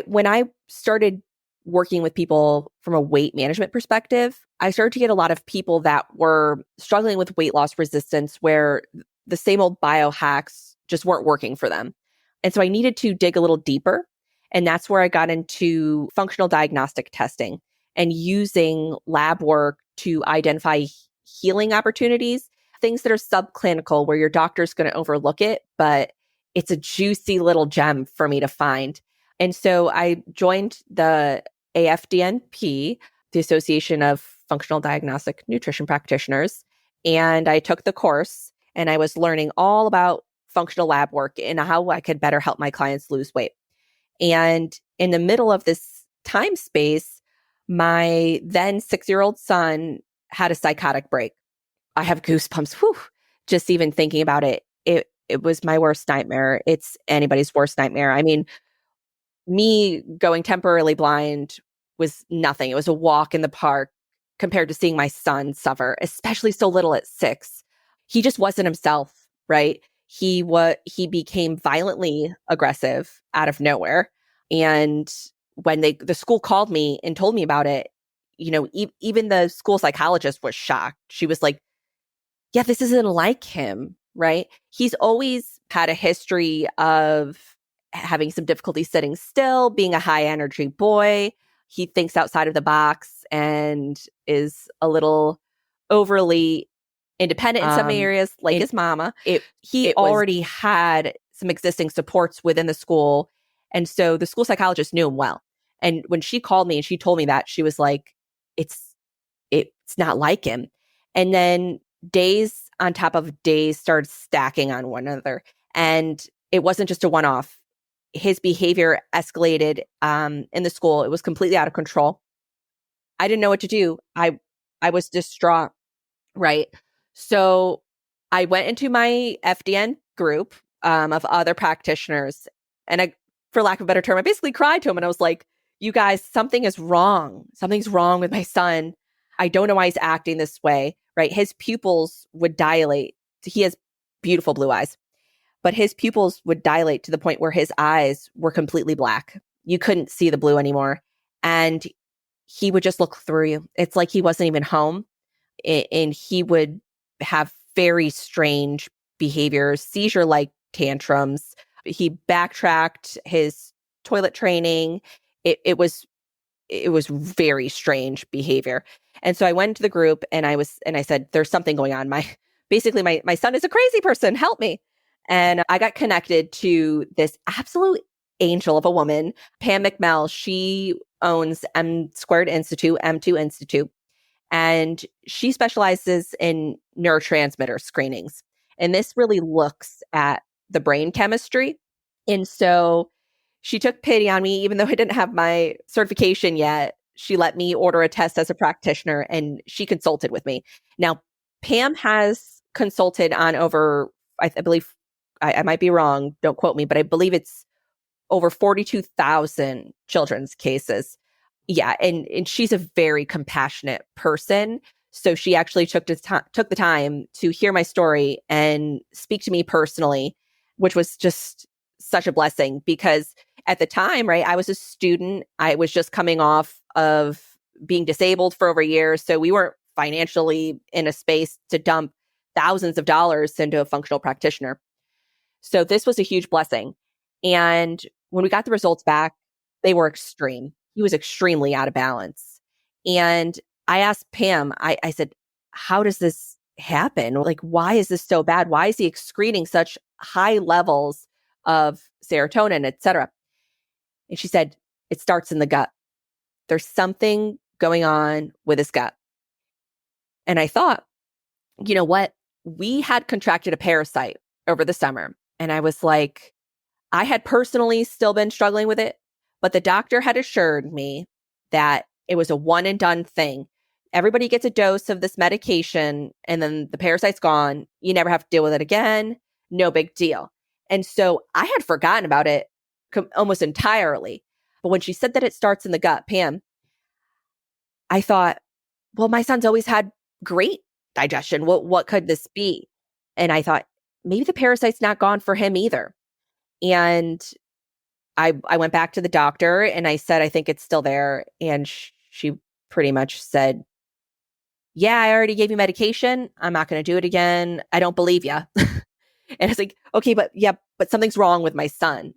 B: when I started working with people from a weight management perspective, I started to get a lot of people that were struggling with weight loss resistance where the same old biohacks just weren't working for them. And so I needed to dig a little deeper. And that's where I got into functional diagnostic testing and using lab work to identify healing opportunities, things that are subclinical where your doctor's going to overlook it, but it's a juicy little gem for me to find. And so I joined the AFDNP, the Association of Functional Diagnostic Nutrition Practitioners, and I took the course and I was learning all about functional lab work and how I could better help my clients lose weight. And in the middle of this time space, my then 6-year-old son had a psychotic break. I have goosebumps, just even thinking about it. It was my worst nightmare. It's anybody's worst nightmare. I mean, me going temporarily blind was nothing. It was a walk in the park compared to seeing my son suffer, especially so little at 6. He just wasn't himself, right? He became violently aggressive out of nowhere. And when the school called me and told me about it, even the school psychologist was shocked. She was like, yeah, this isn't like him, right? He's always had a history of having some difficulty sitting still, being a high energy boy. He thinks outside of the box and is a little overly independent in some areas, like his mama. He already had some existing supports within the school. And so the school psychologist knew him well. And when she called me and she told me that, she was like, it's not like him. And then days on top of days started stacking on one another. And it wasn't just a one-off. His behavior escalated in the school. It was completely out of control. I didn't know what to do. I was distraught, right? So I went into my FDN group of other practitioners. And I, for lack of a better term, I basically cried to him. And I was like, you guys, something is wrong. Something's wrong with my son. I don't know why he's acting this way, right? His pupils would dilate. He has beautiful blue eyes. But his pupils would dilate to the point where his eyes were completely black. You couldn't see the blue anymore. And he would just look through you. It's like he wasn't even home. And he would have very strange behaviors, seizure-like tantrums. He backtracked his toilet training. it was very strange behavior. And so I went to the group and I said, there's something going on. My son is a crazy person. Help me. And I got connected to this absolute angel of a woman, Pam McMell. She owns M2 Institute, and she specializes in neurotransmitter screenings. And this really looks at the brain chemistry. And so she took pity on me, even though I didn't have my certification yet. She let me order a test as a practitioner and she consulted with me. Now, Pam has consulted on over, I believe, I might be wrong, don't quote me, but I believe it's over 42,000 children's cases. Yeah, and she's a very compassionate person. So she actually took the time to hear my story and speak to me personally, which was just such a blessing because at the time, right, I was a student. I was just coming off of being disabled for over a year. So we weren't financially in a space to dump thousands of dollars into a functional practitioner. So this was a huge blessing. And when we got the results back, they were extreme. He was extremely out of balance. And I asked Pam, I said, how does this happen? Like, why is this so bad? Why is he excreting such high levels of serotonin, et cetera? And she said, it starts in the gut. There's something going on with his gut. And I thought, you know what? We had contracted a parasite over the summer. And I was like, I had personally still been struggling with it, but the doctor had assured me that it was a one and done thing. Everybody gets a dose of this medication and then the parasite's gone. You never have to deal with it again. No big deal. And so I had forgotten about it almost entirely. But when she said that it starts in the gut, Pam, I thought, well, my son's always had great digestion. What could this be? And I thought, maybe the parasite's not gone for him either. And I went back to the doctor and I said, I think it's still there. And she pretty much said, yeah, I already gave you medication. I'm not going to do it again. I don't believe you. And I was like, okay, but something's wrong with my son.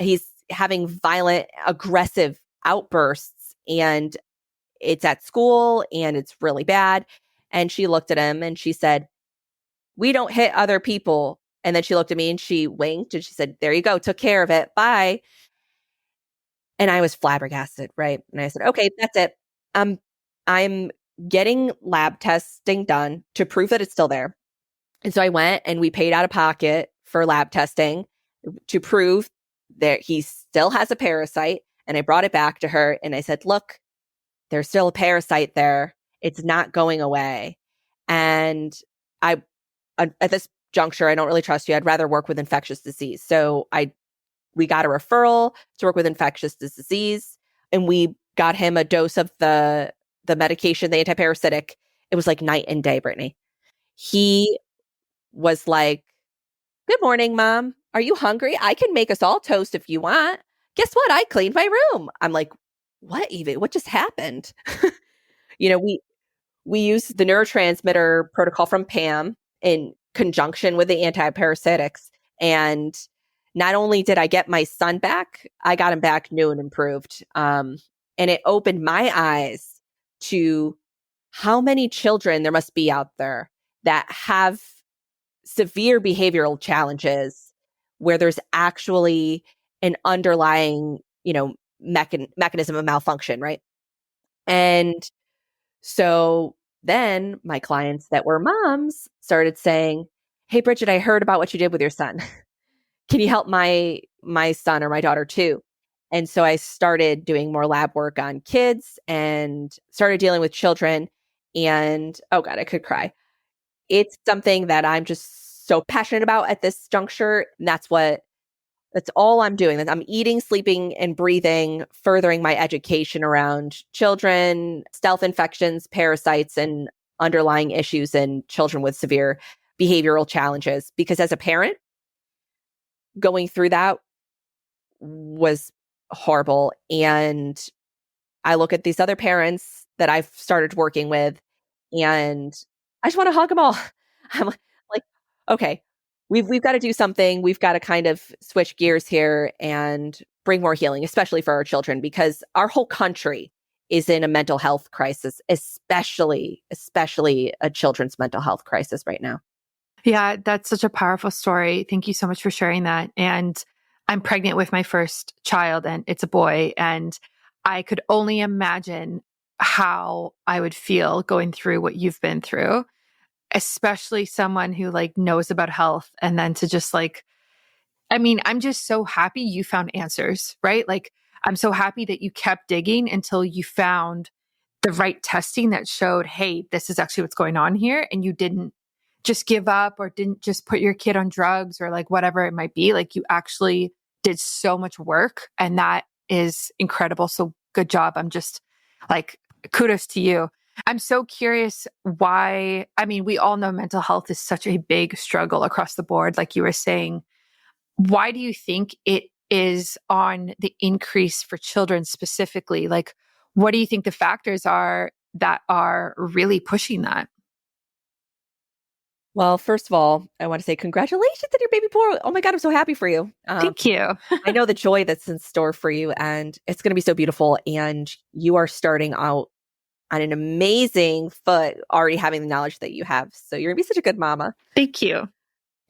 B: He's having violent, aggressive outbursts and it's at school and it's really bad. And she looked at him and she said, we don't hit other people. And then she looked at me and she winked and she said, there you go. Took care of it. Bye. And I was flabbergasted, right? And I said, okay, that's it. I'm getting lab testing done to prove that it's still there. And so I went and we paid out of pocket for lab testing to prove that he still has a parasite. And I brought it back to her and I said, look, there's still a parasite there. It's not going away. And at this juncture, I don't really trust you. I'd rather work with infectious disease. So we got a referral to work with infectious disease, and we got him a dose of the medication, the antiparasitic. It was like night and day, Brittany. He was like, good morning, Mom. Are you hungry? I can make us all toast if you want. Guess what? I cleaned my room. I'm like, what even? What just happened? We use the neurotransmitter protocol from Pam in conjunction with the antiparasitics. And not only did I get my son back, I got him back new and improved. And it opened my eyes to how many children there must be out there that have severe behavioral challenges where there's actually an underlying, mechanism of malfunction, right? And so then my clients that were moms started saying, hey, Bridget, I heard about what you did with your son. Can you help my son or my daughter too? And so I started doing more lab work on kids and started dealing with children. And oh God, I could cry. It's something that I'm just so passionate about at this juncture. And that's all I'm doing. I'm eating, sleeping, and breathing, furthering my education around children, stealth infections, parasites, and underlying issues in children with severe behavioral challenges. Because as a parent, going through that was horrible. And I look at these other parents that I've started working with, and I just want to hug them all. I'm like, okay, we've got to do something. We've got to kind of switch gears here and bring more healing, especially for our children, because our whole country is in a mental health crisis, especially a children's mental health crisis right now.
A: Yeah, that's such a powerful story. Thank you so much for sharing that. And I'm pregnant with my first child, and it's a boy. And I could only imagine how I would feel going through what you've been through, especially someone who like knows about health and then to just like, I mean, I'm just so happy you found answers, right? Like, I'm so happy that you kept digging until you found the right testing that showed, hey, this is actually what's going on here. And you didn't just give up or didn't just put your kid on drugs or like whatever it might be. Like, you actually did so much work. And that is incredible. So good job. I'm just like, kudos to you. I'm so curious why. I mean, we all know mental health is such a big struggle across the board, like you were saying. Why do you think it is on the increase for children specifically? Like, what do you think the factors are that are really pushing that?
B: Well, first of all, I want to say congratulations on your baby boy. Oh my God, I'm so happy for you.
A: Thank you.
B: I know the joy that's in store for you, and it's going to be so beautiful. And you are starting out on an amazing foot, already having the knowledge that you have. So you're going to be such a good mama.
A: Thank you.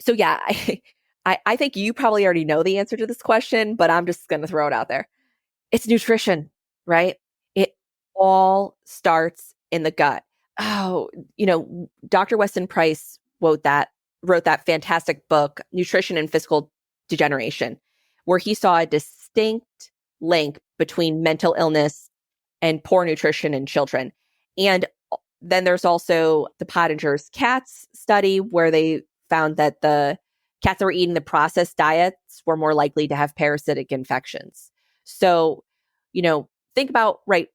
B: So yeah, I think you probably already know the answer to this question, but I'm just going to throw it out there. It's nutrition, right? It all starts in the gut. Oh, Dr. Weston Price wrote that fantastic book, Nutrition and Physical Degeneration, where he saw a distinct link between mental illness and poor nutrition in children. And then there's also the Pottinger's cats study, where they found that the cats that were eating the processed diets were more likely to have parasitic infections. So, think about, right,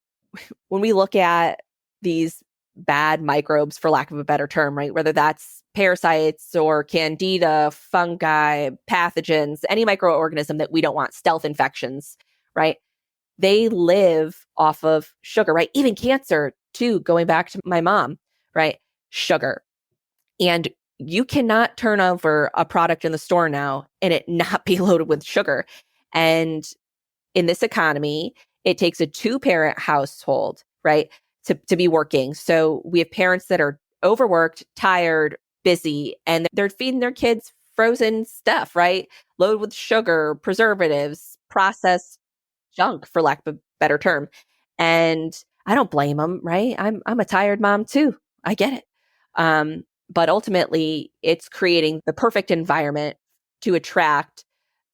B: when we look at these bad microbes, for lack of a better term, right, whether that's parasites or candida, fungi, pathogens, any microorganism that we don't want, stealth infections, right? They live off of sugar, right? Even cancer, too, going back to my mom, right? Sugar. And you cannot turn over a product in the store now and it not be loaded with sugar. And in this economy, it takes a 2-parent household, right, to be working. So we have parents that are overworked, tired, busy, and they're feeding their kids frozen stuff, right? Loaded with sugar, preservatives, processed junk, for lack of a better term. And I don't blame them, right? I'm a tired mom too. I get it. But ultimately, it's creating the perfect environment to attract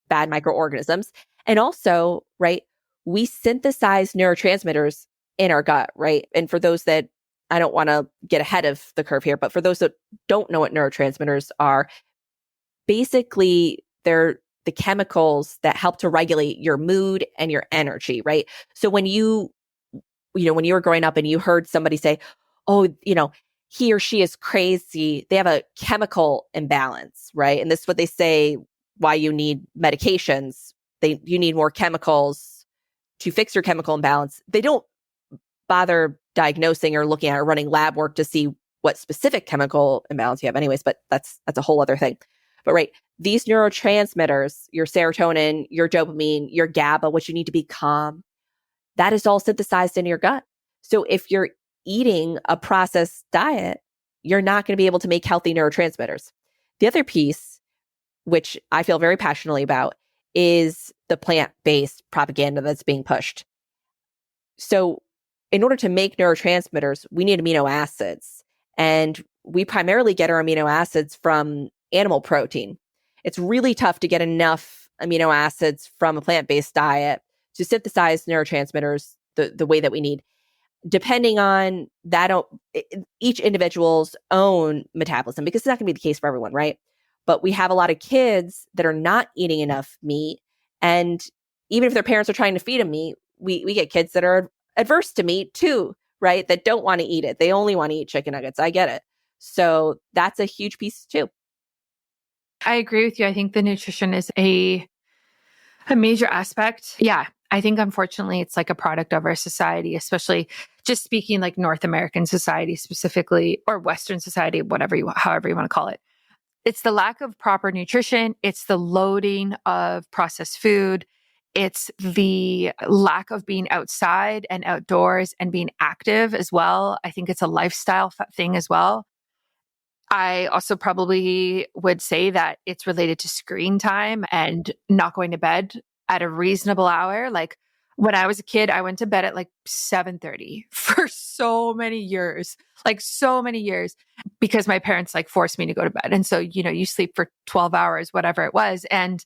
B: bad microorganisms. And also, right, we synthesize neurotransmitters in our gut, right? And for those that, I don't want to get ahead of the curve here, but for those that don't know what neurotransmitters are, basically they're the chemicals that help to regulate your mood and your energy, right? So when when you were growing up and you heard somebody say, oh, he or she is crazy, they have a chemical imbalance, right? And this is what they say, why you need medications. You need more chemicals to fix your chemical imbalance. They don't bother diagnosing or looking at or running lab work to see what specific chemical imbalance you have anyways, but that's a whole other thing. But right, these neurotransmitters, your serotonin, your dopamine, your GABA, which you need to be calm, that is all synthesized in your gut. So if you're eating a processed diet, you're not going to be able to make healthy neurotransmitters. The other piece, which I feel very passionately about, is the plant-based propaganda that's being pushed. So in order to make neurotransmitters, we need amino acids. And we primarily get our amino acids from animal protein. It's really tough to get enough amino acids from a plant-based diet to synthesize neurotransmitters the way that we need. Depending on that, each individual's own metabolism, because it's not going to be the case for everyone, right? But we have a lot of kids that are not eating enough meat. And even if their parents are trying to feed them meat, we get kids that are adverse to meat too, right? That don't want to eat it. They only want to eat chicken nuggets. I get it. So that's a huge piece too.
A: I agree with you. I think the nutrition is a major aspect. Yeah. I think unfortunately it's like a product of our society, especially just speaking like North American society specifically, or Western society, however you want to call it. It's the lack of proper nutrition. It's the loading of processed food. It's the lack of being outside and outdoors and being active as well. I think it's a lifestyle thing as well. I also probably would say that it's related to screen time and not going to bed at a reasonable hour. Like when I was a kid, I went to bed at like 7:30 for so many years because my parents like forced me to go to bed. And so, you sleep for 12 hours, whatever it was. And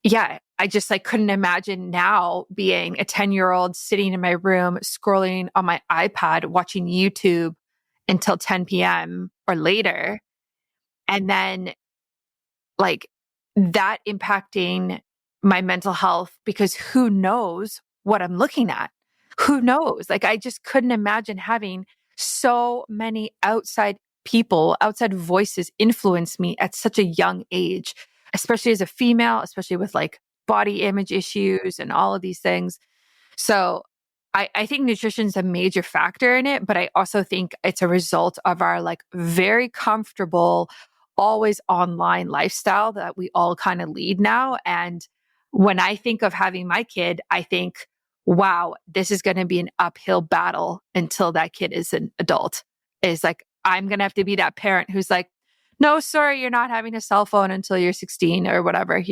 A: yeah, I just like couldn't imagine now being a 10-year-old sitting in my room, scrolling on my iPad, watching YouTube until 10 p.m. or later. And then like that impacting my mental health because who knows what I'm looking at? Who knows? Like I just couldn't imagine having so many outside people, outside voices influence me at such a young age, especially as a female, especially with like body image issues and all of these things. So I think nutrition is a major factor in it, but I also think it's a result of our like very comfortable, always online lifestyle that we all kind of lead now. And when I think of having my kid, I think, wow, this is going to be an uphill battle until that kid is an adult. Is like, I'm going to have to be that parent who's like, no, sorry, you're not having a cell phone until you're 16 or whatever,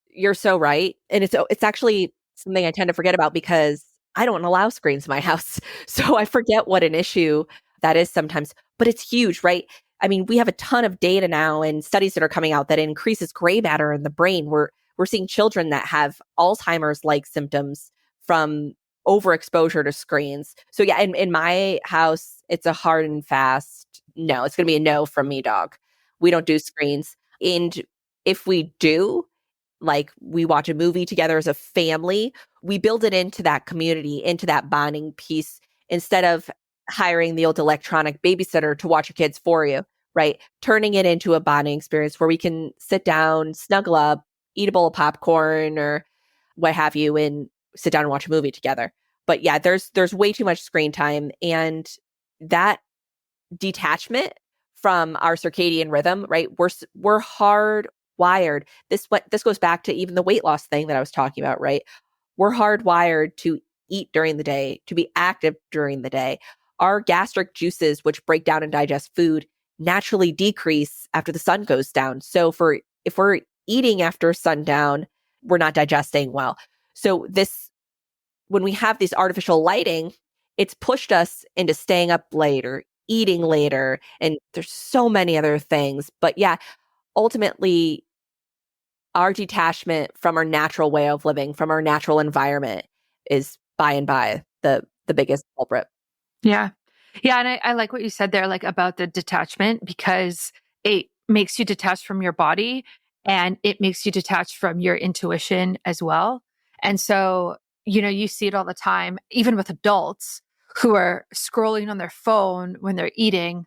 B: You're so right. And it's actually something I tend to forget about because I don't allow screens in my house. So I forget what an issue that is sometimes, but it's huge, right? I mean, we have a ton of data now and studies that are coming out that increases gray matter in the brain. We're seeing children that have Alzheimer's like symptoms from overexposure to screens. So yeah, in my house, it's a hard and fast no. It's going to be a no from me, dog. We don't do screens. And if we do, like we watch a movie together as a family, we build it into that community, into that bonding piece instead of hiring the old electronic babysitter to watch your kids for you, right? Turning it into a bonding experience where we can sit down, snuggle up, eat a bowl of popcorn or what have you, and sit down and watch a movie together. But yeah, there's way too much screen time, and that detachment from our circadian rhythm, right? We're hardwired. This goes back to even the weight loss thing that I was talking about, right? We're hardwired to eat during the day, to be active during the day. Our gastric juices, which break down and digest food, naturally decrease after the sun goes down. So if we're eating after sundown, we're not digesting well. So when we have this artificial lighting, it's pushed us into staying up later, eating later, and there's so many other things. But yeah, ultimately, our detachment from our natural way of living, from our natural environment is by and by the biggest culprit.
A: Yeah. Yeah. And I like what you said there, like about the detachment, because it makes you detached from your body and it makes you detached from your intuition as well. And so, you see it all the time, even with adults who are scrolling on their phone when they're eating.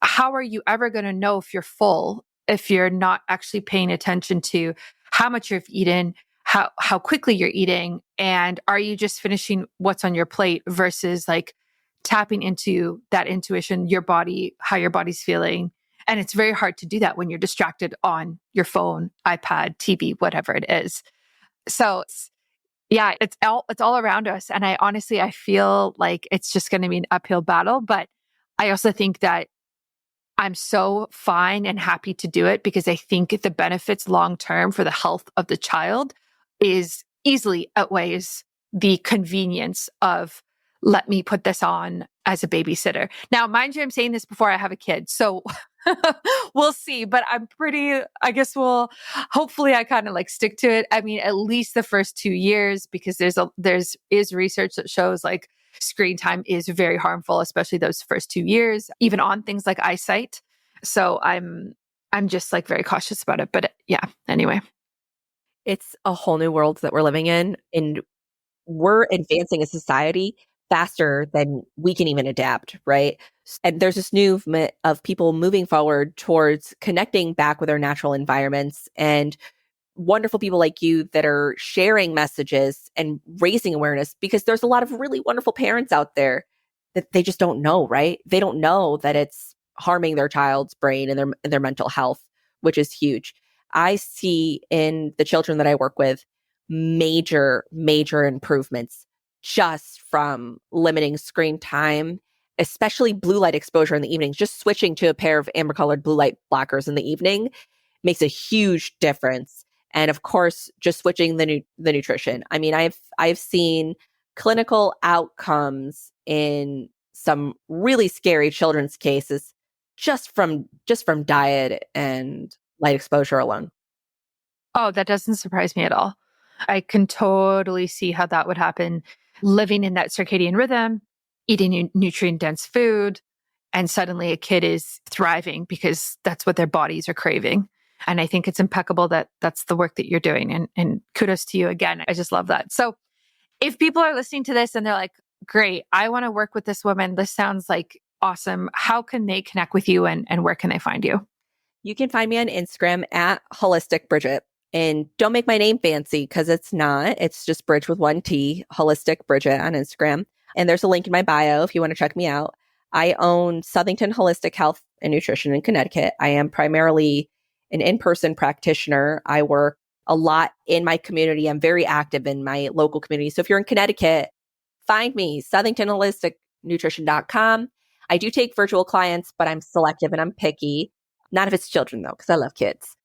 A: How are you ever going to know if you're full if you're not actually paying attention to how much you've eaten, how quickly you're eating, and are you just finishing what's on your plate versus like tapping into that intuition, your body, how your body's feeling. And it's very hard to do that when you're distracted on your phone, iPad, TV, whatever it is. So yeah, it's all around us. And I feel like it's just going to be an uphill battle. But I also think that I'm so fine and happy to do it because I think the benefits long term for the health of the child is easily outweighs the convenience of let me put this on as a babysitter. Now, mind you, I'm saying this before I have a kid. So we'll see, but I guess hopefully I kind of like stick to it. I mean, at least the first 2 years, because there's research that shows like screen time is very harmful, especially those first 2 years, even on things like eyesight. So I'm just like very cautious about it. But yeah, anyway.
B: It's a whole new world that we're living in, and we're advancing as society faster than we can even adapt, right? And there's this new movement of people moving forward towards connecting back with our natural environments, and wonderful people like you that are sharing messages and raising awareness, because there's a lot of really wonderful parents out there that they just don't know, right? They don't know that it's harming their child's brain and their mental health, which is huge. I see in the children that I work with major, major improvements just from limiting screen time, especially blue light exposure in the evenings. Just switching to a pair of amber colored blue light blockers in the evening makes a huge difference. And of course, just switching the nutrition. I mean, I've seen clinical outcomes in some really scary children's cases just from diet and light exposure alone.
A: Oh, that doesn't surprise me at all. I can totally see how that would happen. Living in that circadian rhythm, eating nutrient dense food, and suddenly a kid is thriving because that's what their bodies are craving. And I think it's impeccable that that's the work that you're doing. And kudos to you again. I just love that. So if people are listening to this and they're like, great, I want to work with this woman. This sounds like awesome. How can they connect with you and where can they find you?
B: You can find me on Instagram at Holistic Bridget. And don't make my name fancy because it's not. It's just Bridge with one T, Holistic Bridget on Instagram. And there's a link in my bio if you want to check me out. I own Southington Holistic Health and Nutrition in Connecticut. I am primarily an in-person practitioner. I work a lot in my community. I'm very active in my local community. So if you're in Connecticut, find me, southingtonholisticnutrition.com. I do take virtual clients, but I'm selective and I'm picky. Not if it's children though, because I love kids.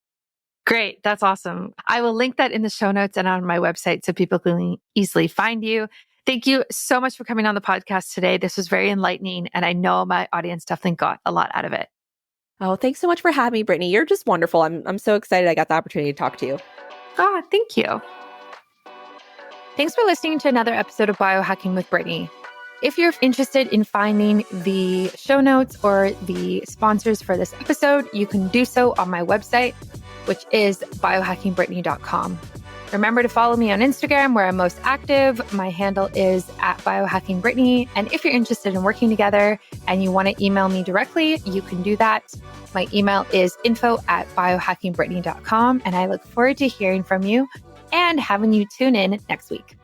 A: Great. That's awesome. I will link that in the show notes and on my website so people can easily find you. Thank you so much for coming on the podcast today. This was very enlightening, and I know my audience definitely got a lot out of it.
B: Oh, thanks so much for having me, Brittany. You're just wonderful. I'm so excited I got the opportunity to talk to you.
A: Ah, thank you. Thanks for listening to another episode of Biohacking with Brittany. If you're interested in finding the show notes or the sponsors for this episode, you can do so on my website, which is biohackingbrittany.com. Remember to follow me on Instagram where I'm most active. My handle is at biohackingbrittany. And if you're interested in working together and you want to email me directly, you can do that. My email is info@biohackingbrittany.com. And I look forward to hearing from you and having you tune in next week.